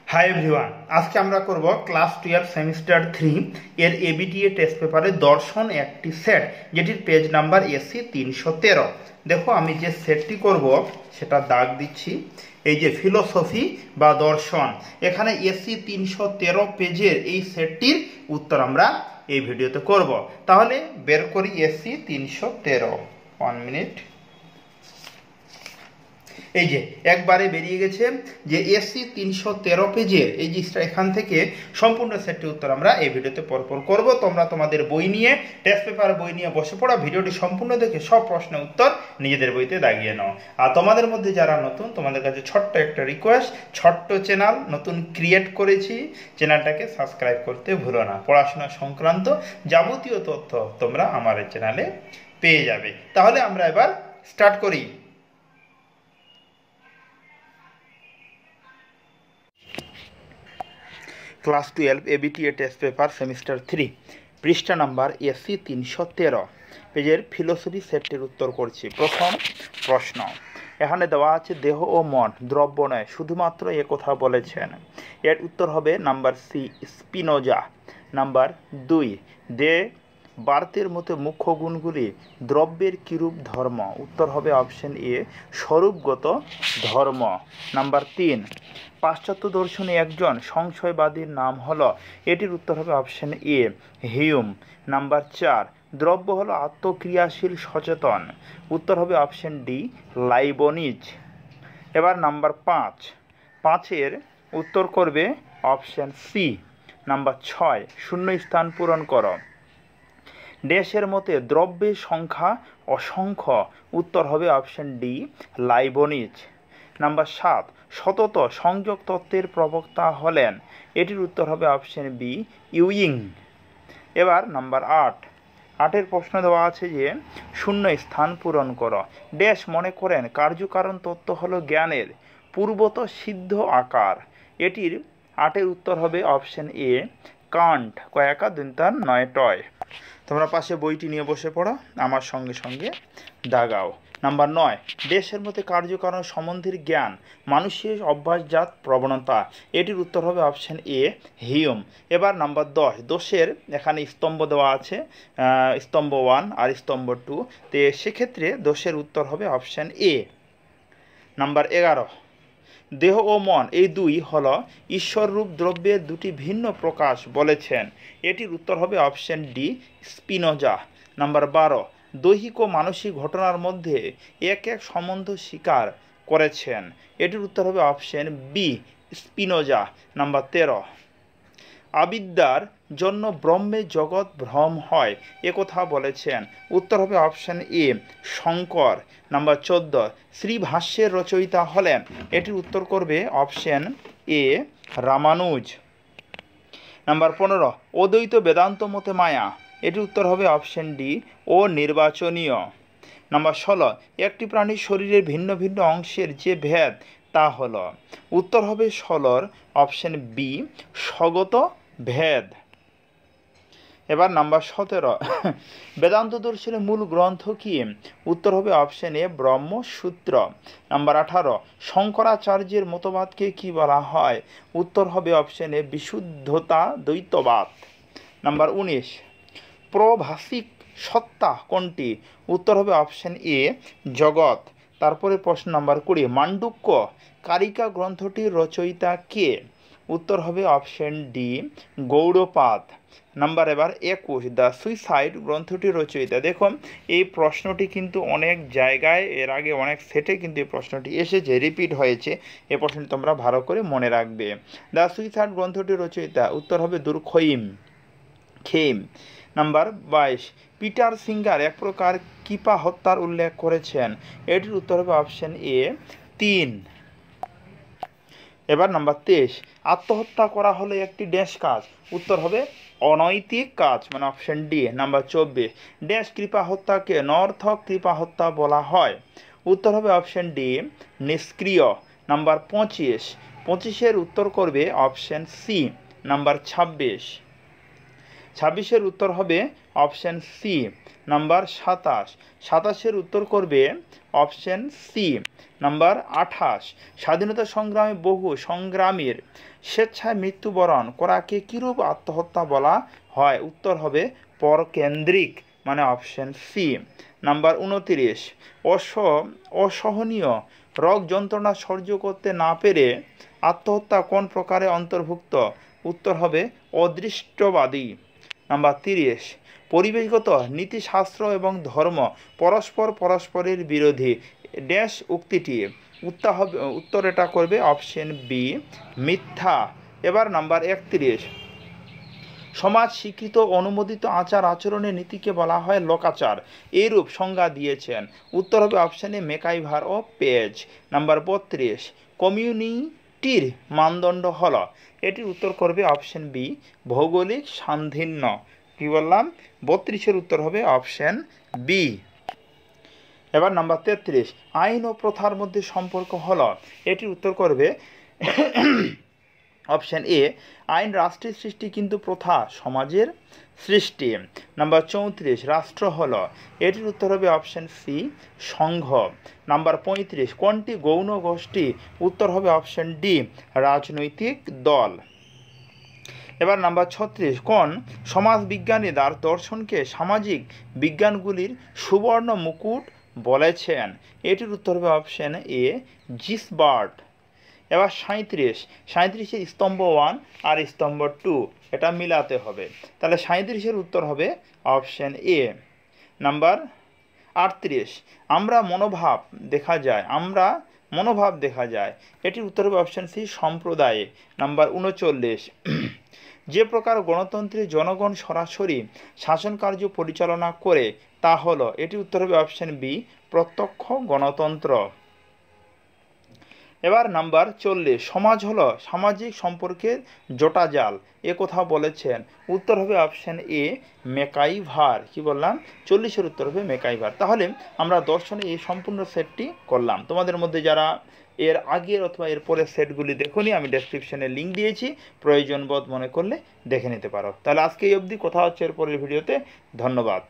Hi everyone, আজকে আমরা করব ক্লাস 12 সেমিস্টার 3 এর এবিটিএ টেস্ট পেপারে দর্শন একটি সেট, যেটির পেজ নাম্বার এসি 313। দেখো আমি যে সেটটি করব সেটা দাগ দিচ্ছি। এই যে ফিলোসফি বা দর্শন, এখানে এসি 313 পেজের এই সেটটির উত্তর আমরা এই ভিডিওতে করব। তাহলে বের করি এসি 313। 1 মিনিট। এই যে একবারে বেরিয়ে গেছে যে এসি 313 পেজের এই যে এখান থেকে সম্পূর্ণ সেটটির উত্তর আমরা এই ভিডিওতে পরপর করব। তোমরা তোমাদের বই নিয়ে, টেস্ট পেপার বই নিয়ে বসে পড়া, ভিডিওটি সম্পূর্ণ দেখে সব প্রশ্নের উত্তর নিজেদের বইতে দাগিয়ে নাও। আর তোমাদের মধ্যে যারা নতুন, তোমাদের কাছে ছোট্ট একটা রিকোয়েস্ট, ছোট্ট চ্যানেল নতুন ক্রিয়েট করেছি, চ্যানেলটাকে সাবস্ক্রাইব করতে ভুলো না। পড়াশোনা সংক্রান্ত যাবতীয় তথ্য তোমরা আমার এই চ্যানেলে পেয়ে যাবে। তাহলে আমরা এবার স্টার্ট করি। Class 12 ABTA test paper semester 3 পৃষ্ঠা নাম্বার এসি 313 পেজের ফিলোসফি সেটটির উত্তর করছি। প্রথম প্রশ্ন, এখানে দেওয়া আছে দেহ ও মন দ্রব্য নয়, শুধুমাত্র এ কথা বলেছেন। এর উত্তর হবে নাম্বার সি, স্পিনোজা। নাম্বার 2, দে বার্তের মতো মুখ্য গুণগুলি দ্রব্যের কিরূপ ধর্ম, উত্তর হবে অপশন এ, স্বরূপগত ধর্ম। নাম্বার 3, পাশ্চাত্য দর্শনে একজন সংশয়বাদীর নাম হলো, এটির উত্তর হবে অপশন এ, হিউম। নাম্বার 4, দ্রব্য হলো আত্মক্রিয়াশীল সচেতন, উত্তর হবে অপশন ডি, লাইবনিজ। এবার নাম্বার 5 উত্তর করবে অপশন সি। নাম্বার 6, শূন্য স্থান পূরণ করো। দেশের মতে দ্রব্যের সংখ্যা অসংখ্য, উত্তর হবে অপশন ডি, লাইবনিজ। নাম্বার 7, সতত সংযোগ তত্ত্বের প্রবক্তা হলেন, এটির উত্তর হবে অপশন বি, ইউইং। এবার নাম্বার 8 প্রশ্ন দেওয়া আছে যে শূন্য স্থান পূরণ করো। ড্যাশ মনে করেন কার্যকারণ তত্ত্ব হলো জ্ঞানের পূর্বত সিদ্ধ আকার, এটির 8 উত্তর হবে অপশন এ, কান্ট। কয়েকা দিনতান নয় টয়। তোমরা পাশে বইটি নিয়ে বসে পড়ো, আমার সঙ্গে সঙ্গে দাগাও। নাম্বার 9, দেশের মধ্যে কার্যকারণ সম্বন্ধের জ্ঞান মানুষের অভ্যাসজাত প্রবণতা, এটির উত্তর হবে অপশন এ, হিউম। এবার নাম্বার 10, দোষের এখানে স্তম্ভ দেওয়া আছে, স্তম্ভ 1 আর স্তম্ভ 2, তো সেক্ষেত্রে দোষের উত্তর হবে অপশন এ। নাম্বার 11, দেহ ও মন এই দুই হল ঈশ্বররূপ দ্রব্যের দুটি ভিন্ন প্রকাশ বলেছেন, এটির উত্তর হবে অপশন ডি, স্পিনোজা। নাম্বার 12, দৈহিক ও মানসিক ঘটনার মধ্যে এক এক সম্বন্ধ স্বীকার করেছেন, এটির উত্তর হবে অপশন বি, স্পিনোজা। নাম্বার 13, আবিদ্যার জন্য ব্রহ্মে জগৎ ভ্রম হয়, একথা বলেছেন, উত্তর হবে অপশন এ, শঙ্কর। নাম্বার 14, শ্রীভাষ্যের রচয়িতা হলেন, এটির উত্তর করবে অপশন এ, রামানুজ। নাম্বার 15, অদ্বৈত বেদান্ত মতে মায়া, এটির উত্তর হবে অপশন ডি, ও নির্বাচনীয়। নাম্বার 16, একটি প্রাণীর শরীরের ভিন্ন ভিন্ন অংশের যে ভেদ তা হল, উত্তর হবে 16 অপশন বি, স্বগত ভেদ। এবার নাম্বার 17, বেদান্ত দর্শনের মূল গ্রন্থ কি, উত্তর হবে অপশন এ, ব্রহ্মসূত্র। নাম্বার 18, শঙ্করাচার্যের মতবাদকে কি বলা হয়, উত্তর হবে অপশন এ, বিশুদ্ধতা দ্বৈতবাদ। নাম্বার 19, প্রভাষিক সত্তা কোনটি, উত্তর হবে অপশন এ, জগৎ। তারপরে প্রশ্ন নাম্বার 20, মান্ডুক্য কারিকা গ্রন্থটির রচয়িতা কে, উত্তর হবে অপশন ডি, গৌড়পাদ। নাম্বার এবার 21, দ্য সুইসাইড গ্রন্থটির রচয়িতা। দেখুন এই প্রশ্নটি কিন্তু অনেক জায়গায় এর আগে অনেক সেটে কিন্তু এই প্রশ্নটি এসেছে, রিপিট হয়েছে, এই প্রশ্নটি তোমরা ভালো করে মনে রাখবে। দ্য সুইসাইড গ্রন্থটির রচয়িতা, উত্তর হবে দুর্খেইম। নাম্বার 22, পিটার সিঙ্গার এক প্রকার কৃপা হত্যার উল্লেখ করেছেন, এটির উত্তর হবে অপশন এ, 3। এবার নাম্বার 23, আত্মহত্যা করা হলো একটি ড্যাশ কাজ, উত্তর হবে অনৈতিক কাজ, মানে অপশন ডি। নাম্বার 24, ড্যাশ কৃপা হত্যাকে নর্থক কৃপা হত্যা বলা হয়, উত্তর হবে অপশন ডি, নিষ্ক্রিয়। নাম্বার 25 উত্তর করবে অপশন সি। নাম্বার 26 উত্তর হবে অপশন সি। নাম্বার 27 উত্তর করবে অপশন সি। নাম্বার 28 স্বাধীনতা সংগ্রামে বহু সংগ্রামীর স্বেচ্ছায় মৃত্যুবরণ করাকে কিরূপ আত্মহত্যা বলা হয়? উত্তর হবে পরকেন্দ্রিক, মানে অপশন সি। নাম্বার 29 অসহনীয় রোগ যন্ত্রণা সহ্য করতে না পেরে আত্মহত্যা কোন প্রকারে অন্তর্ভুক্ত? উত্তর হবে অদৃষ্টবাদী। নাম্বার 30 পরিবেশগত নীতিশাস্ত্র এবং ধর্ম পরস্পরের বিরোধী ড্যাশ উক্তিটি? উত্তর এটা করবে অপশন বি মিথ্যা। এবার নাম্বার 31 সমাজ স্বীকৃত অনুমোদিত আচার আচরণের নীতিকে বলা হয় লোকাচার, এইরূপ সংজ্ঞা দিয়েছেন? উত্তর হবে অপশন এ ম্যাকাইভার ও পেজ। নাম্বার 32 কমিউনিটির মানদণ্ড হল? এটির উত্তর করবে অপশন বি ভৌগোলিক সান্ধিন্য। কি বললাম? 32-এর উত্তর হবে অপশন বি। এবার নাম্বার 33 আইন ও প্রথার মধ্যে সম্পর্ক হল? এটির উত্তর করবে অপশন এ আইন রাষ্ট্রের সৃষ্টি কিন্তু প্রথা সমাজের সৃষ্টি। নাম্বার 34 রাষ্ট্র হল? এটির উত্তর হবে অপশন সি সংঘ। নাম্বার 35 কোনটি গৌণ গোষ্ঠী? উত্তর হবে অপশন ডি রাজনৈতিক দল। এবার নাম্বার 36 কোন সমাজবিজ্ঞানী দর্শনকে সামাজিক বিজ্ঞানগুলির সুবর্ণ মুকুট বলেছেন? এটির উত্তর হবে অপশন এ জিসবার্ট। এবার 37-এর স্তম্ভ 1 আর স্তম্ভ 2 এটা মিলাতে হবে, তাহলে 37-এর উত্তর হবে অপশন এ। নাম্বার 38 আমরা মনোভাব দেখা যায়, এটির উত্তর হবে অপশন সি সম্প্রদায়ে। নাম্বার 39 যে প্রকার গণতন্ত্রে জনগণ সরাসরি শাসন কার্য পরিচালনা করে তা হলো? এটির উত্তর হবে অপশন বি প্রত্যক্ষ গণতন্ত্র। এবার নাম্বার 40 সমাজ হলো সামাজিক সম্পর্কের জোটাজাল, এ কথা বলেছেন? উত্তর হবে অপশন এ ম্যাকাইভার। কি বললাম? 40-এর উত্তর হবে ম্যাকাইভার। তাহলে আমরা দর্শনে এই সম্পূর্ণ সেটটি করলাম। তোমাদের মধ্যে যারা এর আগের অথবা এর পরের সেটগুলি দেখোনি, আমি ডেসক্রিপশনে লিঙ্ক দিয়েছি, প্রয়োজন বোধ মনে করলে দেখে নিতে পারো। তাহলে আজকে এই অবধি, কথা হচ্ছে এর পরের ভিডিওতে। ধন্যবাদ।